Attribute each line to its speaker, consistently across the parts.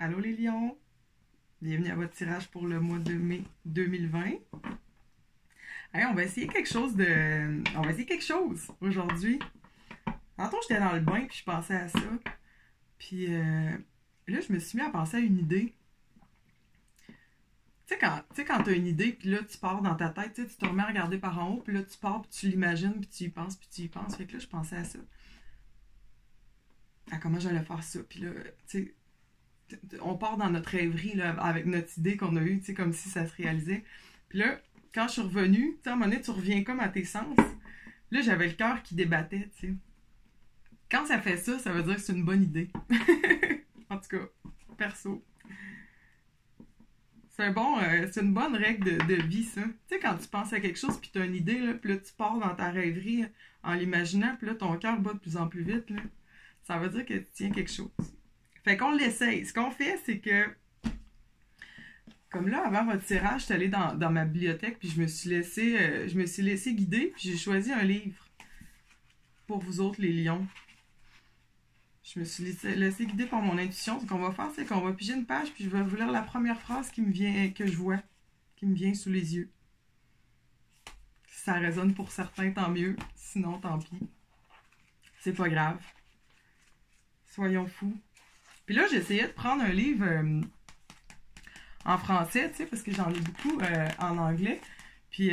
Speaker 1: Allô les lions! Bienvenue à votre tirage pour le mois de mai 2020. Hey, on va essayer quelque chose de... On va essayer quelque chose aujourd'hui. Tantôt, j'étais dans le bain puis je pensais à ça. Puis là, je me suis mis à penser à une idée. Tu sais, quand t'as une idée, puis là, tu pars dans ta tête, tu te remets à regarder par en haut, puis là, tu pars, puis tu l'imagines, puis tu y penses, puis tu y penses. Fait que là, je pensais à ça. À comment j'allais faire ça. Puis là, tu sais, on part dans notre rêverie, là, avec notre idée qu'on a eue, tu sais, comme si ça se réalisait. Puis là, quand je suis revenue, tu sais, à un moment donné, tu reviens comme à tes sens. Là, j'avais le cœur qui débattait, tu sais. Quand ça fait ça, ça veut dire que c'est une bonne idée. En tout cas, perso. C'est une bonne règle de vie, ça. Tu sais, quand tu penses à quelque chose, puis tu as une idée, là, puis là, tu pars dans ta rêverie en l'imaginant, puis là, ton cœur bat de plus en plus vite, là. Ça veut dire que tu tiens quelque chose. Fait qu'on l'essaye. Ce qu'on fait, c'est que, comme là, avant votre tirage, je suis allée dans ma bibliothèque, puis je me suis laissé guider, puis j'ai choisi un livre pour vous autres, les lions. Je me suis laissé guider par mon intuition. Ce qu'on va faire, c'est qu'on va piger une page, puis je vais vous lire la première phrase qui me vient, que je vois, qui me vient sous les yeux. Si ça résonne pour certains, tant mieux. Sinon, tant pis. C'est pas grave. Soyons fous. Puis là, j'essayais de prendre un livre en français, tu sais, parce que j'en lis beaucoup en anglais. Puis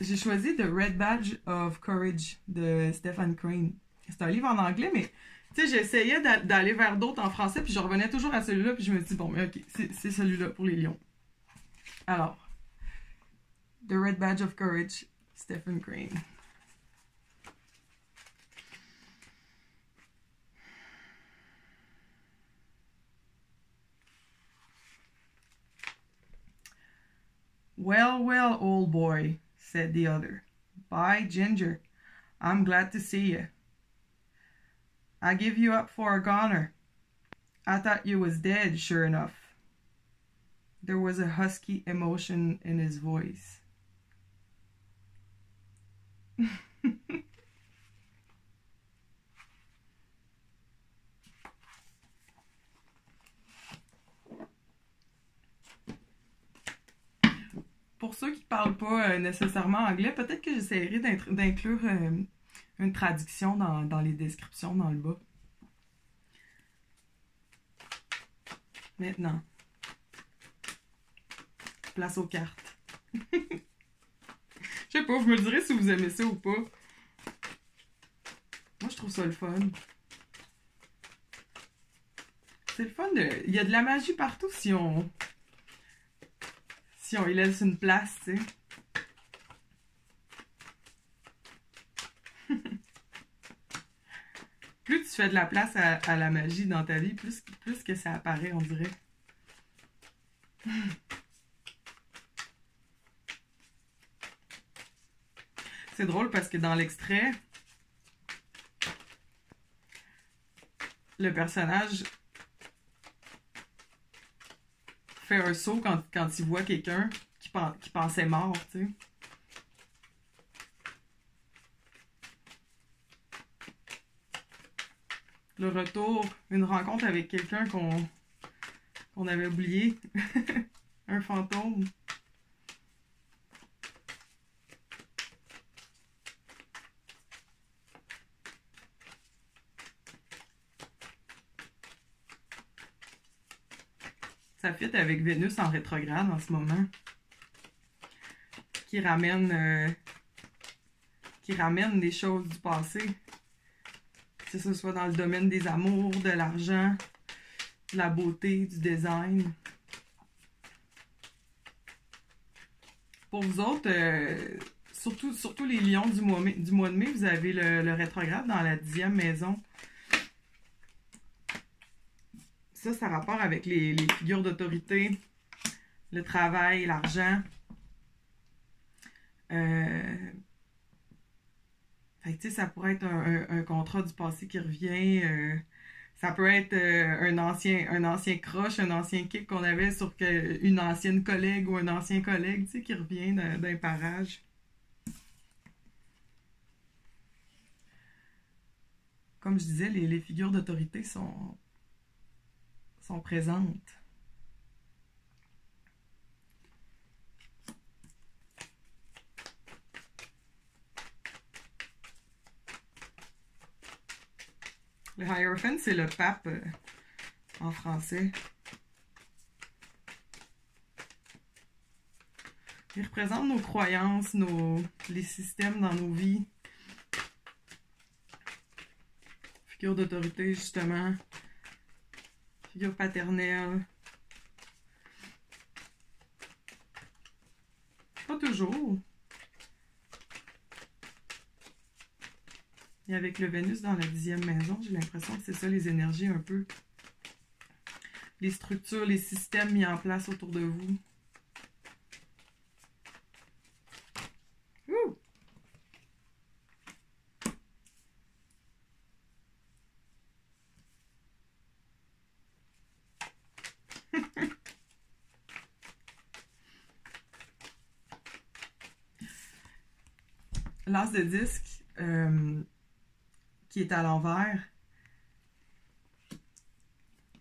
Speaker 1: j'ai choisi The Red Badge of Courage de Stephen Crane. C'est un livre en anglais, mais tu sais, j'essayais d'aller vers d'autres en français, puis je revenais toujours à celui-là, puis je me dis, bon, mais ok, c'est celui-là pour les lions. Alors, The Red Badge of Courage, Stephen Crane. Well, well, old boy, said the other. By Ginger, I'm glad to see you. I give you up for a goner. I thought you was dead, sure enough. There was a husky emotion in his voice. Pour ceux qui ne parlent pas nécessairement anglais, peut-être que j'essaierai d'inclure une traduction dans les descriptions dans le bas. Maintenant, place aux cartes. Je sais pas, vous me direz si vous aimez ça ou pas. Moi, je trouve ça le fun. C'est le fun de... Il y a de la magie partout si on y laisse une place, tu sais. Plus tu fais de la place à la magie dans ta vie, plus que ça apparaît, on dirait. C'est drôle parce que dans l'extrait, le personnage fait un saut quand il voit quelqu'un qui pensait mort, tu sais. Le retour, une rencontre avec quelqu'un qu'on avait oublié. Un fantôme. Ça fit avec Vénus en rétrograde en ce moment. Qui ramène des choses du passé. Que ce soit dans le domaine des amours, de l'argent, de la beauté, du design. Pour vous autres, surtout les lions du mois de mai, vous avez le rétrograde dans la 10e maison. Ça a rapport avec les figures d'autorité, le travail, l'argent. Fait que, tu sais, ça pourrait être un contrat du passé qui revient. Ça peut être un ancien crush, un ancien kick qu'on avait sur une ancienne collègue ou un ancien collègue, tu sais, qui revient d'un parage. Comme je disais, les figures d'autorité sont sont présentes. Le Hierophant, c'est le pape en français. Il représente nos croyances, les systèmes dans nos vies. Figure d'autorité, justement. Figure paternelle. Pas toujours. Et avec le Vénus dans la 10e maison, j'ai l'impression que c'est ça les énergies un peu. Les structures, les systèmes mis en place autour de vous. Ouh! L'as de disque qui est à l'envers.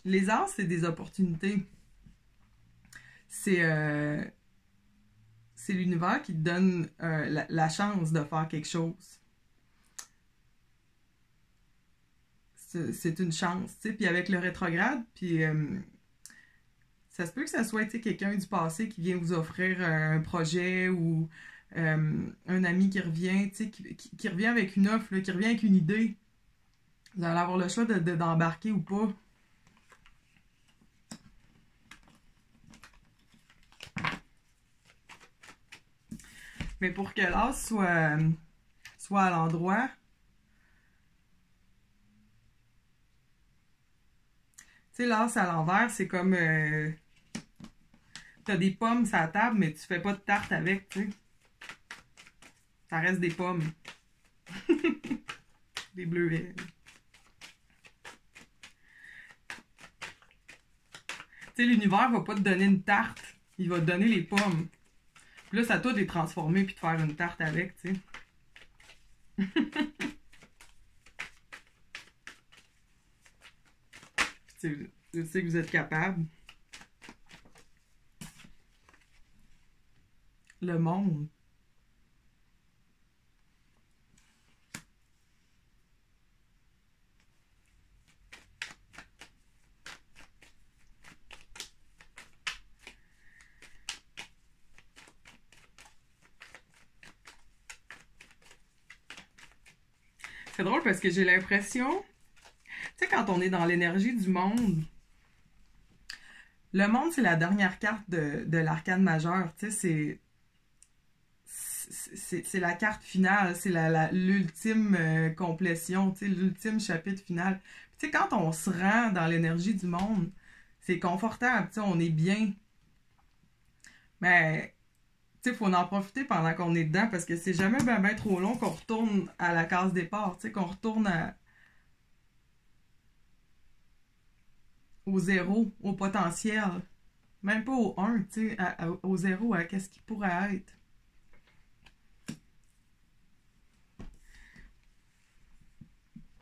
Speaker 1: Les as, c'est des opportunités. C'est l'univers qui te donne la chance de faire quelque chose. C'est une chance, tu sais. Puis avec le rétrograde, puis ça se peut que ça soit quelqu'un du passé qui vient vous offrir un projet ou un ami qui revient, tu sais, qui revient avec une offre, là, qui revient avec une idée. Vous allez avoir le choix d'embarquer ou pas. Mais pour que l'as soit à l'endroit, tu sais, l'as à l'envers, c'est comme t'as des pommes sur la table, mais tu fais pas de tarte avec, tu sais. Ça reste des pommes. Des bleuets. Tu sais, l'univers va pas te donner une tarte, il va te donner les pommes. Puis là, c'est à toi de les transformer puis de faire une tarte avec, tu sais. Je sais que vous êtes capable. Le monde. C'est drôle parce que j'ai l'impression, tu sais, quand on est dans l'énergie du monde, le monde, c'est la dernière carte de l'arcane majeur. Tu sais, c'est la carte finale, c'est l'ultime complétion, tu sais, l'ultime chapitre final. Tu sais, quand on se rend dans l'énergie du monde, c'est confortable, tu sais, on est bien. Mais, tu sais, il faut en profiter pendant qu'on est dedans parce que c'est jamais ben trop long qu'on retourne à la case départ, tu sais, qu'on retourne au zéro, au potentiel. Même pas au un, tu sais, au zéro, à qu'est-ce qui pourrait être.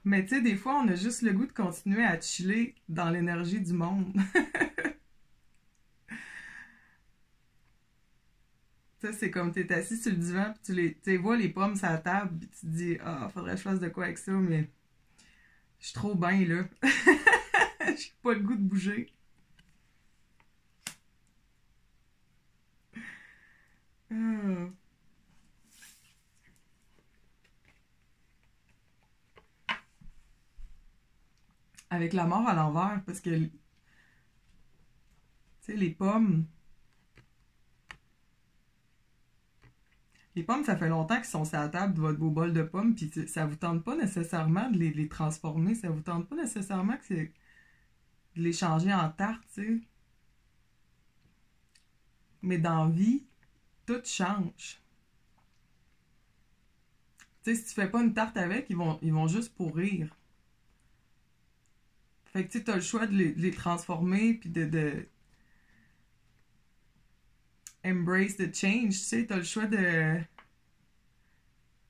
Speaker 1: Mais tu sais, des fois, on a juste le goût de continuer à chiller dans l'énergie du monde. Tu sais, c'est comme t'es assis sur le divan, puis tu vois les pommes sur la table, puis tu te dis, ah, faudrait que je fasse de quoi avec ça, mais je suis trop bien là. J'ai pas le goût de bouger. Ah. Avec la mort à l'envers, parce que, tu sais, les pommes, ça fait longtemps qu'ils sont sur la table de votre beau bol de pommes, puis ça vous tente pas nécessairement de les transformer, ça vous tente pas nécessairement de les changer en tarte, tu sais. Mais dans la vie, tout change. Tu sais, si tu fais pas une tarte avec, ils vont juste pourrir. Fait que tu sais, t'as le choix de les transformer, puis de embrace the change, tu sais, t'as le choix de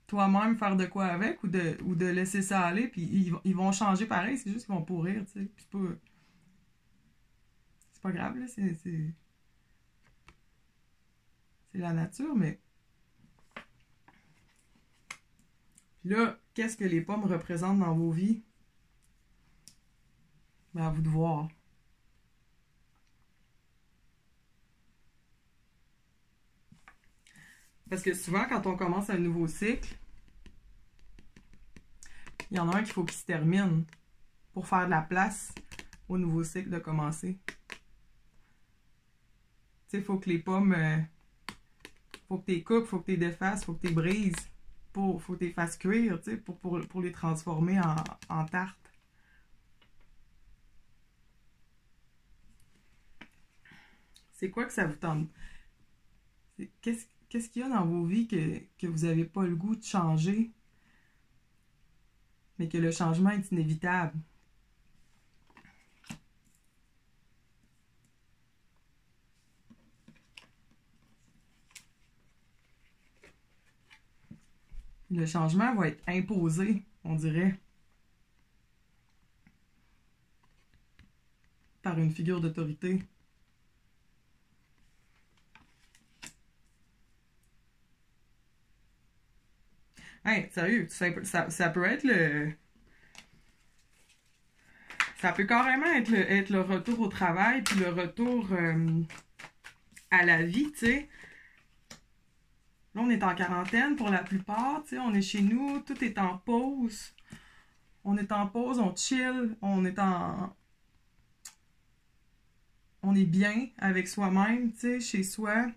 Speaker 1: toi-même faire de quoi avec ou de laisser ça aller, puis ils vont changer pareil, c'est juste qu'ils vont pourrir, tu sais. Puis pas grave, là, c'est la nature, mais... Puis là, qu'est-ce que les pommes représentent dans vos vies? Ben, à vous de voir. Parce que souvent, quand on commence un nouveau cycle, il y en a un qu'il faut qu'il se termine pour faire de la place au nouveau cycle de commencer. Tu sais, il faut que les pommes... faut que tu les coupes, faut que tu les défasses, faut que tu les brises. Faut que tu les fasses cuire, tu sais, pour les transformer en tarte. C'est quoi que ça vous tente? Qu'est-ce qu'il y a dans vos vies que vous n'avez pas le goût de changer, mais que le changement est inévitable? Le changement va être imposé, on dirait, par une figure d'autorité. Hey, sérieux, ça peut être le... Ça peut carrément être le retour au travail, puis le retour à la vie, tu sais. Là, on est en quarantaine pour la plupart, tu sais, on est chez nous, tout est en pause. On est en pause, on chill, on est bien avec soi-même, tu sais, chez soi.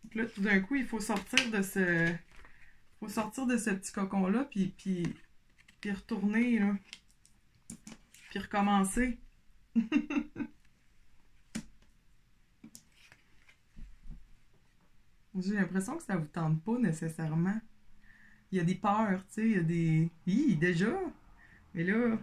Speaker 1: Puis là, tout d'un coup, il faut sortir de ce... petit cocon-là, puis retourner, là. Puis recommencer. J'ai l'impression que ça vous tente pas nécessairement. Il y a des peurs, tu sais, il y a des... Hi, déjà! Mais là...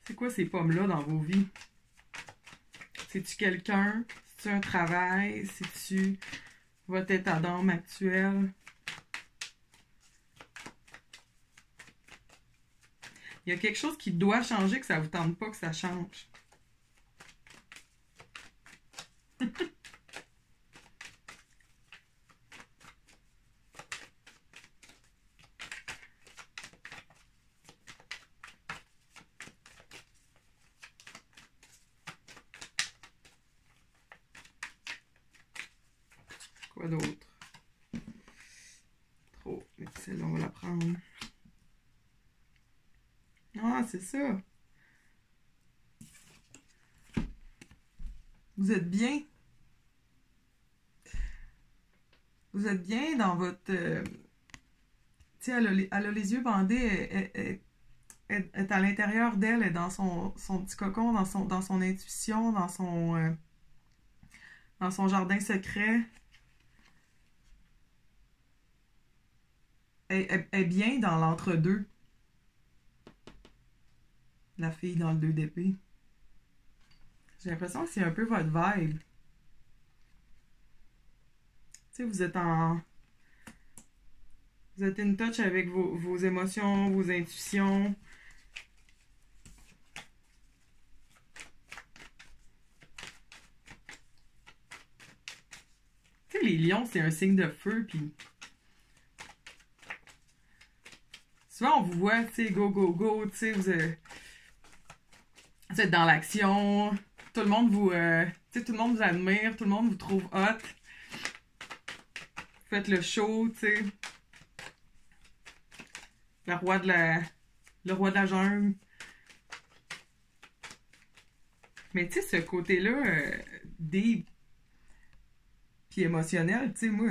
Speaker 1: C'est quoi ces pommes-là dans vos vies? C'est-tu quelqu'un? C'est-tu un travail? C'est-tu votre état d'âme actuel? Il y a quelque chose qui doit changer, que ça vous tente pas que ça change. Quoi d'autre? Trop. Mais celle-là, on va la prendre. Ah, c'est ça. Vous êtes bien. Vous êtes bien dans votre... tu sais, elle a les yeux bandés. Elle est à l'intérieur d'elle, elle est dans son petit cocon, dans son intuition, dans son jardin secret. Elle est bien dans l'entre-deux. La fille dans le 2 d'épée. J'ai l'impression que c'est un peu votre vibe. Tu sais, vous êtes in touch avec vos émotions, vos intuitions. Tu sais, les lions, c'est un signe de feu, puis... Souvent, on vous voit, tu sais, go, go, go, tu sais, vous êtes dans l'action. Tout le monde vous... tu sais, tout le monde vous admire, tout le monde vous trouve hot. Faites le show, tu sais. Le roi de la jungle. Mais tu sais, ce côté-là, deep puis émotionnel, tu sais, moi,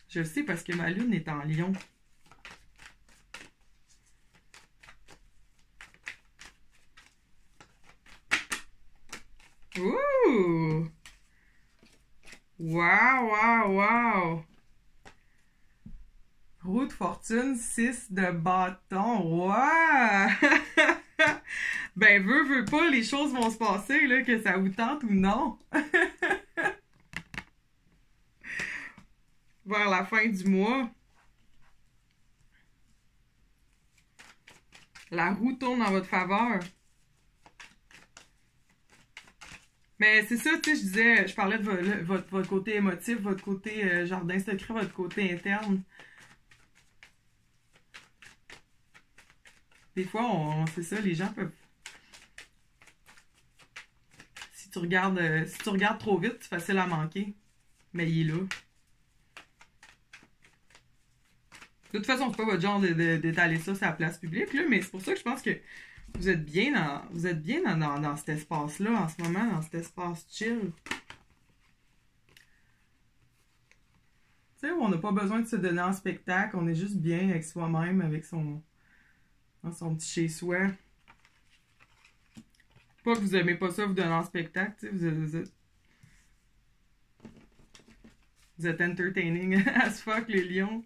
Speaker 1: je le sais parce que ma lune est en lion. Ouh! Wow, wow, wow! Roue de fortune, 6 de bâton. Wow! Ben, veut pas, les choses vont se passer, là, que ça vous tente ou non. Vers la fin du mois, la roue tourne en votre faveur. Mais c'est ça, tu sais, je parlais de votre côté émotif, votre côté jardin secret, votre côté interne. Des fois, c'est ça, les gens peuvent. Si tu regardes trop vite, c'est facile à manquer. Mais il est là. De toute façon, c'est pas votre genre d'étaler ça sur la place publique, là, mais c'est pour ça que je pense que vous êtes bien dans cet espace-là en ce moment, dans cet espace chill. Tu sais, où on n'a pas besoin de se donner en spectacle, on est juste bien avec soi-même, avec dans son petit chez-soi. Pas que vous aimez pas ça, vous donner en spectacle, tu sais, vous êtes entertaining as fuck, les lions.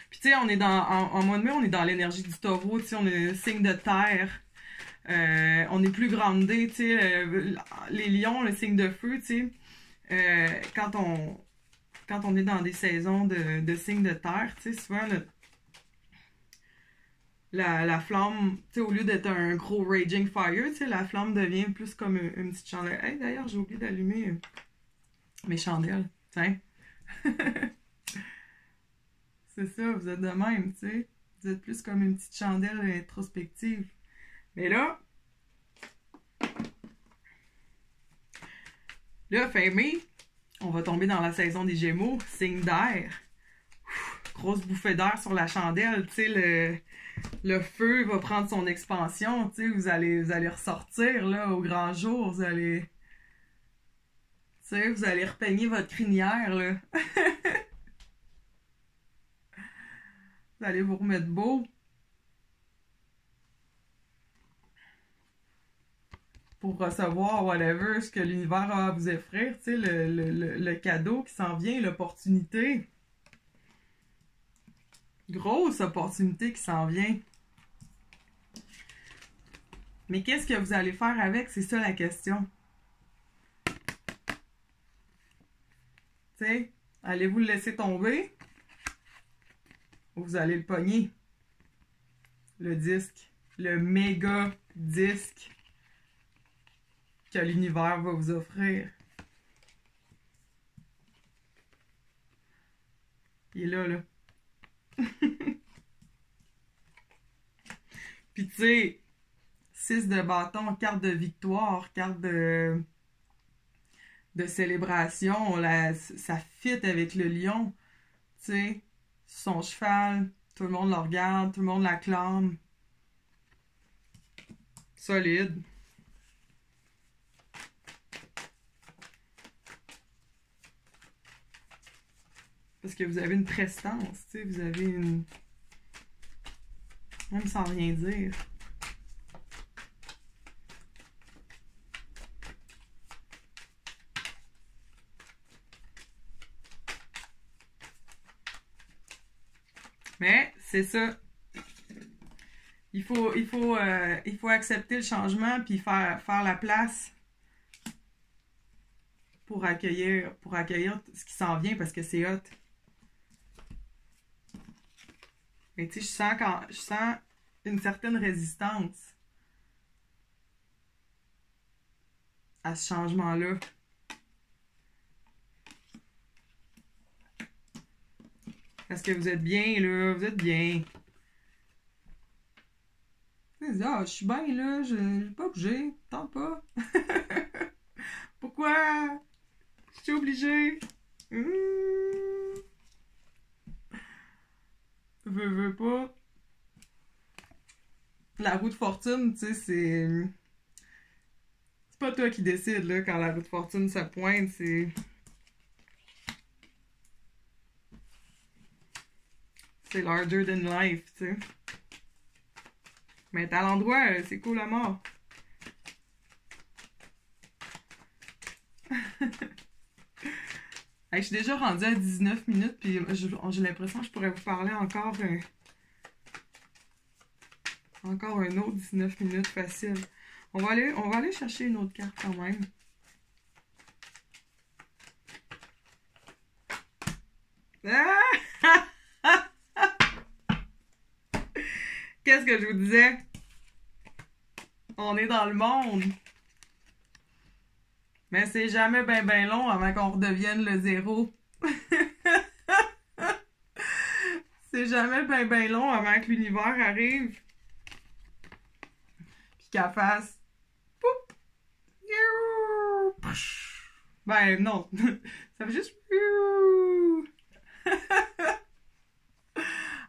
Speaker 1: Puis tu sais, on est en mois de mai, on est dans l'énergie du taureau, tu sais, on est signe de terre. On est plus groundé, tu sais, les lions, le signe de feu, tu sais, quand on est dans des saisons de signes de terre, tu sais, souvent la flamme, tu sais, au lieu d'être un gros raging fire, tu sais, la flamme devient plus comme une petite chandelle. Hey, d'ailleurs, j'ai oublié d'allumer mes chandelles, tiens. C'est ça, vous êtes de même, tu sais. Vous êtes plus comme une petite chandelle introspective. Mais là, fin mai, on va tomber dans la saison des Gémeaux, signe d'air. Grosse bouffée d'air sur la chandelle, tu sais, le feu va prendre son expansion, tu sais, vous allez ressortir, là, au grand jour, tu sais, vous allez repeigner votre crinière, là. Vous allez vous remettre beau pour recevoir whatever ce que l'univers a à vous offrir, tu sais, le cadeau qui s'en vient, l'opportunité. Grosse opportunité qui s'en vient. Mais qu'est-ce que vous allez faire avec? C'est ça la question. Tu sais, allez-vous le laisser tomber? Ou vous allez le pogner? Le disque. Le méga disque que l'univers va vous offrir. Il est là, là. Puis tu sais, 6 de bâton, carte de victoire, carte de célébration, ça fit avec le lion. Tu sais, son cheval, tout le monde le regarde, tout le monde l'acclame. Solide. Parce que vous avez une prestance, tu sais, vous avez une... Même sans rien dire. Mais c'est ça. Il faut accepter le changement puis faire la place pour accueillir ce qui s'en vient parce que c'est hot. Mais tu sais, je sens une certaine résistance à ce changement-là. Parce que vous êtes bien, là, vous êtes bien. Vous dites, ah, je suis bien, là, je vais pas bouger, tente pas. Pourquoi? Je suis obligée. Veux pas. La roue de fortune, tu sais, c'est pas toi qui décides, là, quand la roue de fortune se pointe, c'est larger than life, tu sais. Mais t'es à l'endroit, c'est cool à mort. Hey, je suis déjà rendue à 19 minutes, puis j'ai l'impression que je pourrais vous parler encore Encore un autre 19 minutes facile. On va aller chercher une autre carte quand même. Ah! Qu'est-ce que je vous disais? On est dans le monde. Mais c'est jamais ben long avant qu'on redevienne le zéro. C'est jamais ben long avant que l'univers arrive. Puis qu'elle fasse... Poup! Ben non. Ça fait juste...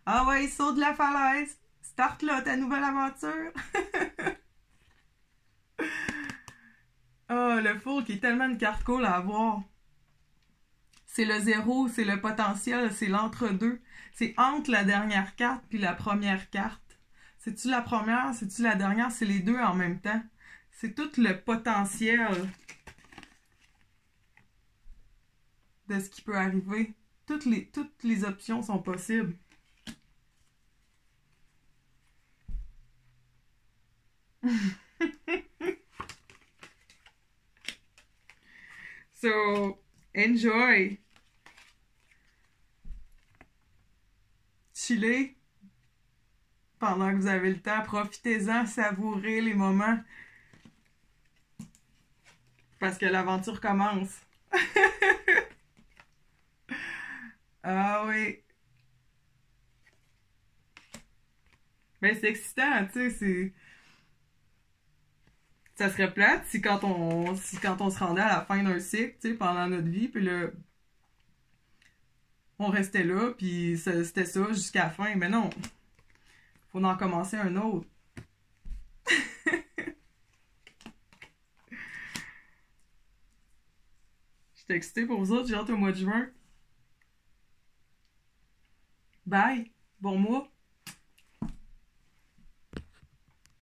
Speaker 1: Ah ouais, saut de la falaise. Start là ta nouvelle aventure. Oh, le four qui est tellement une carte cool à avoir. C'est le zéro, c'est le potentiel, c'est l'entre-deux. C'est entre la dernière carte puis la première carte. C'est-tu la première, c'est-tu la dernière? C'est les deux en même temps. C'est tout le potentiel de ce qui peut arriver. Toutes les options sont possibles. So, enjoy. Chillez pendant que vous avez le temps. Profitez-en, savourez les moments. Parce que l'aventure commence. Ah oui. Ben, c'est excitant, tu sais, ça serait plate si quand on se rendait à la fin d'un cycle, tu sais, pendant notre vie, puis là, on restait là, puis c'était ça jusqu'à la fin. Mais non, faut en commencer un autre. J'étais excitée pour vous autres, j'ai hâte au mois de juin. Bye! Bon mois!